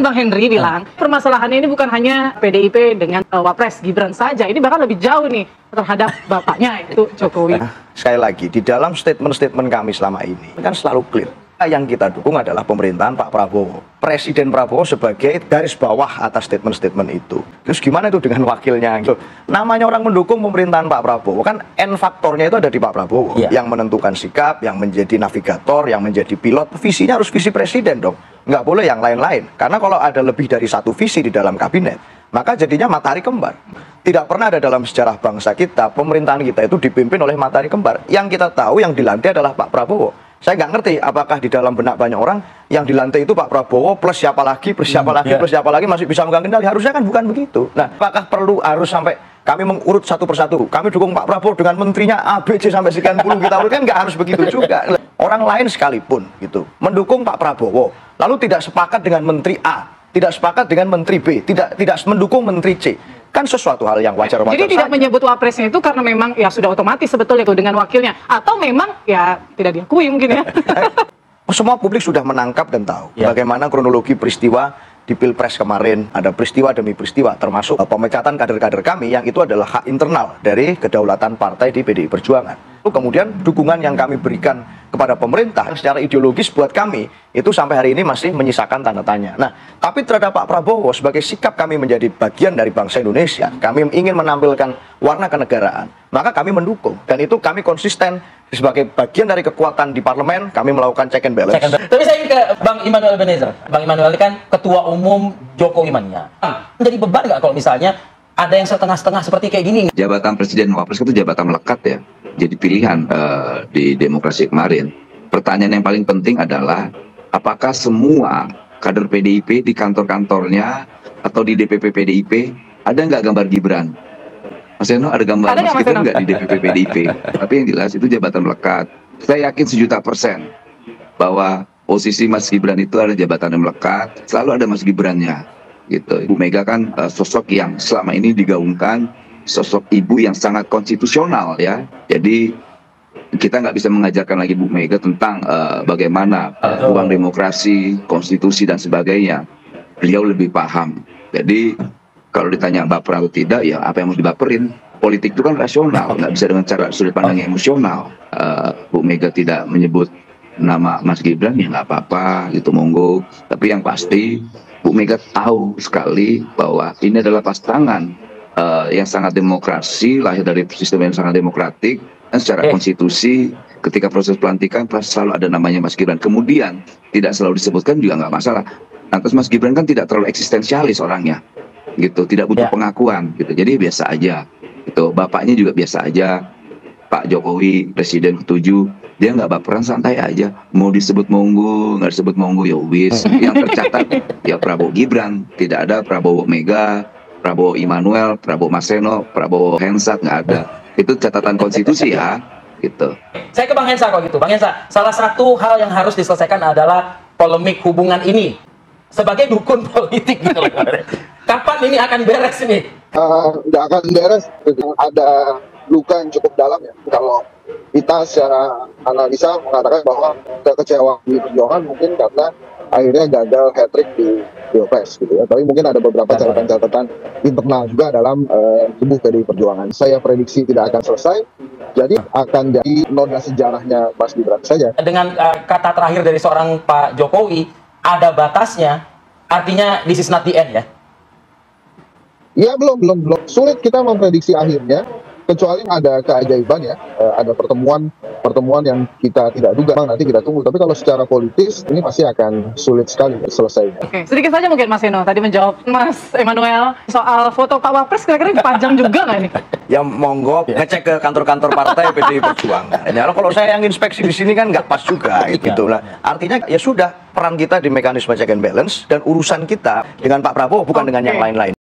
Bang Henry bilang permasalahannya ini bukan hanya PDIP dengan Wapres Gibran saja, ini bahkan lebih jauh nih terhadap bapaknya itu Jokowi. Sekali lagi, di dalam statement-statement kami selama ini kan selalu clear. Yang kita dukung adalah pemerintahan Pak Prabowo. Presiden Prabowo sebagai garis bawah atas statement-statement itu. Terus gimana itu dengan wakilnya? Namanya orang mendukung pemerintahan Pak Prabowo, kan N faktornya itu ada di Pak Prabowo. Yang menentukan sikap, yang menjadi navigator, yang menjadi pilot. Visinya harus visi presiden dong. Nggak boleh yang lain-lain. Karena kalau ada lebih dari satu visi di dalam kabinet, maka jadinya matahari kembar. Tidak pernah ada dalam sejarah bangsa kita, pemerintahan kita itu dipimpin oleh matahari kembar. Yang kita tahu yang dilantik adalah Pak Prabowo. Saya nggak ngerti apakah di dalam benak banyak orang yang dilantik itu Pak Prabowo plus siapa lagi, plus siapa lagi, plus siapa lagi masih bisa megang kendali. Harusnya kan bukan begitu. Nah, apakah perlu harus sampai kami mengurut satu persatu? Kami dukung Pak Prabowo dengan menterinya A, B, C sampai sekian puluh, kita kan nggak harus begitu juga. Orang lain sekalipun gitu mendukung Pak Prabowo, lalu tidak sepakat dengan menteri A, tidak sepakat dengan menteri B, tidak mendukung menteri C. Kan sesuatu hal yang wajar-wajar. Jadi tidak menyebut wapresnya itu karena memang ya sudah otomatis sebetulnya itu dengan wakilnya, atau memang ya tidak diakui mungkin ya. Semua publik sudah menangkap dan tahu bagaimana kronologi peristiwa di Pilpres kemarin. Ada peristiwa demi peristiwa, termasuk pemecatan kader-kader kami yang itu adalah hak internal dari kedaulatan partai di PDI Perjuangan. Kemudian dukungan yang kami berikan kepada pemerintah secara ideologis buat kami itu sampai hari ini masih menyisakan tanda tanya. Nah, tapi terhadap Pak Prabowo sebagai sikap kami menjadi bagian dari bangsa Indonesia, kami ingin menampilkan warna kenegaraan, maka kami mendukung, dan itu kami konsisten sebagai bagian dari kekuatan di parlemen. Kami melakukan check and balance. Tapi saya ingin ke Bang Immanuel Ebenezer. Bang Immanuel kan ketua umum Jokowi mania. Menjadi beban nggak kalau misalnya ada yang setengah-setengah seperti kayak gini? Jabatan Presiden Wapres itu jabatan melekat ya. Jadi pilihan di demokrasi kemarin. Pertanyaan yang paling penting adalah apakah semua kader PDIP di kantor-kantornya atau di DPP PDIP ada nggak gambar Gibran? Mas Eno, ada gambar Mas Gibran nggak di DPP PDIP? Tapi yang jelas itu jabatan melekat. Saya yakin 1.000.000% bahwa posisi Mas Gibran itu ada jabatan yang melekat. Selalu ada Mas Gibrannya. Gitu. Ibu Mega kan sosok yang selama ini digaungkan, sosok ibu yang sangat konstitusional ya. Jadi kita nggak bisa mengajarkan lagi Bu Mega tentang bagaimana ruang demokrasi, konstitusi dan sebagainya. Beliau lebih paham. Jadi kalau ditanya baper atau tidak, ya apa yang mau dibaperin? Politik itu kan rasional, nggak bisa dengan cara sudut pandang yang emosional. Bu Mega tidak menyebut nama Mas Gibran, ya nggak apa-apa, gitu monggo. Tapi yang pasti Bu Mega tahu sekali bahwa ini adalah pasangan yang sangat demokrasi, lahir dari sistem yang sangat demokratik, dan secara konstitusi ketika proses pelantikan selalu ada namanya Mas Gibran. Kemudian tidak selalu disebutkan juga nggak masalah. Lantas Mas Gibran kan tidak terlalu eksistensialis orangnya, gitu, tidak butuh pengakuan, gitu. Jadi biasa aja, gitu. Bapaknya juga biasa aja. Pak Jokowi Presiden ke-7, dia nggak baperan, santai aja. Mau disebut monggo, nggak disebut monggo, ya wis. Yang tercatat ya Prabowo Gibran, tidak ada Prabowo Mega, Prabowo Immanuel, Prabowo Maseno, Prabowo Hensat, nggak ada. Itu catatan konstitusi ya, gitu. Saya ke Bang Hensa kalau gitu. Bang Hensa, salah satu hal yang harus diselesaikan adalah polemik hubungan ini sebagai dukun politik gitu loh. Kapan ini akan beres ini? Nggak akan beres. Ada luka yang cukup dalam ya. Kalau kita secara analisa mengatakan bahwa kekecewaan di Perjuangan mungkin karena akhirnya gagal hat-trick di Pilpres gitu ya. Tapi mungkin ada beberapa catatan-catatan internal juga dalam tubuh PDI Perjuangan. Saya prediksi tidak akan selesai. Jadi akan jadi noda sejarahnya Mas Gibran saja. Dengan kata terakhir dari seorang Pak Jokowi, ada batasnya, artinya this is not the end ya? Ya belum. Sulit kita memprediksi akhirnya, kecuali ada keajaiban ya, ada pertemuan yang kita tidak duga. Nanti kita tunggu. Tapi kalau secara politis ini pasti akan sulit sekali selesainya. Oke, sedikit saja mungkin Mas Eno tadi menjawab Mas Immanuel soal foto Pak Wapres, kira-kira dipajang juga nggak nih? Ya monggo ngecek ke kantor-kantor partai PDI Perjuangan. Ya, kalau saya yang inspeksi di sini kan nggak pas juga gitu. Nah, artinya ya sudah, peran kita di mekanisme check and balance dan urusan kita dengan Pak Prabowo bukan dengan yang lain-lain.